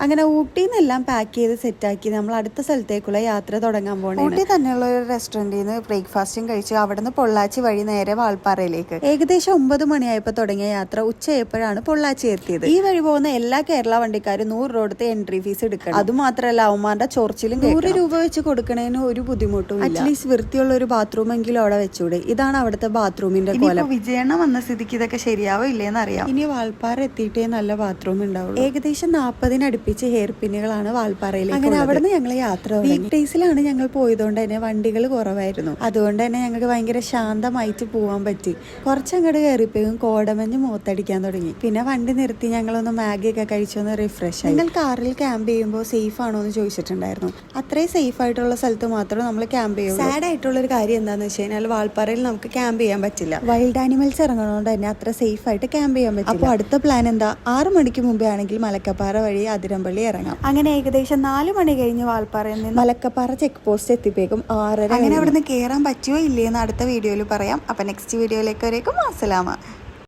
അങ്ങനെ ഊട്ടിയിൽ നിന്നെല്ലാം പാക്ക് ചെയ്ത് സെറ്റാക്കി നമ്മൾ അടുത്ത സ്ഥലത്തേക്കുള്ള യാത്ര തുടങ്ങാൻ പോകണം. ഊട്ടി തന്നെയുള്ള ഒരു റെസ്റ്റോറൻറ്റിൽ നിന്ന് ബ്രേക്ക്ഫാസ്റ്റും കഴിച്ചു അവിടെ നിന്ന് പൊള്ളാച്ചി വഴി നേരെ വാൾപ്പാറയിലേക്ക്. ഏകദേശം 9 മണിയായപ്പോൾ തുടങ്ങിയ യാത്ര ഉച്ചയായപ്പോഴാണ് പൊള്ളാച്ചി എത്തിയത്. ഈ വഴി പോകുന്ന എല്ലാ കേരള വണ്ടിക്കാരും 100 രൂപ കൊടുത്ത് എൻട്രി ഫീസ് എടുക്കണം. അതുമാത്രമല്ല അവന്മാരുടെ ചൊറിച്ചിലും 100 രൂപ വെച്ച് കൊടുക്കണതിന് ഒരു ബുദ്ധിമുട്ടും അറ്റ്ലീസ്റ്റ് വൃത്തിയുള്ള ഒരു ബാത്റൂം എങ്കിലും അവിടെ വെച്ചൂടെ. ഇതാണ് അവിടുത്തെ ബാത്റൂമിന്റെ കോലം. വിജയണ്ണ വന്ന സ്ഥിതിക്ക് ഇതൊക്കെ ശരിയാവോ ഇല്ലേന്ന് അറിയാം. ഇനി വാൾപ്പാറ എത്തിയിട്ടേ നല്ല ബാത്റൂം ഉണ്ടാവുള്ളൂ. ഏകദേശം 40 അടുപ്പിച്ച് ഹെയർ പിന്നുകളാണ് വാൾപ്പാറയിലേക്ക്. അങ്ങനെ അവിടെ നിന്ന് ഞങ്ങൾ യാത്ര വീക്ക് ഡേയ്സിലാണ് ഞങ്ങൾ പോയതുകൊണ്ട് തന്നെ വണ്ടികൾ കുറവായിരുന്നു. അതുകൊണ്ട് തന്നെ ഞങ്ങൾക്ക് ഭയങ്കര ശാന്തമായിട്ട് പോകാൻ പറ്റി. കുറച്ചങ്ങോട്ട് കയറിപ്പോയും കോടമഞ്ഞ് മുഖത്തടിക്കാൻ തുടങ്ങി. പിന്നെ വണ്ടി നിർത്തി ഞങ്ങളൊന്ന് മാഗി ഒക്കെ കഴിച്ചൊന്ന് റിഫ്രഷ് ആയി. നിങ്ങൾ കാറിൽ ക്യാമ്പ് ചെയ്യുമ്പോൾ സേഫ് ആണോ എന്ന് ചോദിച്ചിട്ടുണ്ടായിരുന്നു. അത്രയും സേഫ് ആയിട്ടുള്ള സ്ഥലത്ത് മാത്രം നമ്മൾ ക്യാമ്പ് ചെയ്യും. സാഡ് ആയിട്ടുള്ള ഒരു കാര്യം എന്താണെന്ന് വെച്ച് കഴിഞ്ഞാൽ വാൾപ്പാറയിൽ നമുക്ക് ക്യാമ്പ് ചെയ്യാൻ പറ്റില്ല. വൈൽഡ് ആനിമൽസ് ഇറങ്ങുന്നതുകൊണ്ട് തന്നെ അത്ര സേഫ് ആയിട്ട് ക്യാമ്പ് ചെയ്യാൻ പറ്റില്ല. അപ്പോൾ അടുത്ത പ്ലാൻ എന്താ, 6 മണിക്ക് മുമ്പേ ആണെങ്കിൽ മലക്കപ്പാറ വഴി അതിരമ്പള്ളി ഇറങ്ങാം. അങ്ങനെ ഏകദേശം 4 മണി കഴിഞ്ഞ് വാൾപ്പാറയിൽ നിന്ന് മലക്കപ്പാറ ചെക്ക് പോസ്റ്റ് എത്തിയപ്പോഴേക്കും 6:30. അങ്ങനെ അവിടുന്ന് കയറാൻ പറ്റുമോ ഇല്ലയെന്ന് അടുത്ത വീഡിയോയിൽ പറയാം. അപ്പം നെക്സ്റ്റ് വീഡിയോയിലേക്ക് വരേക്കും അസ്സലാമ.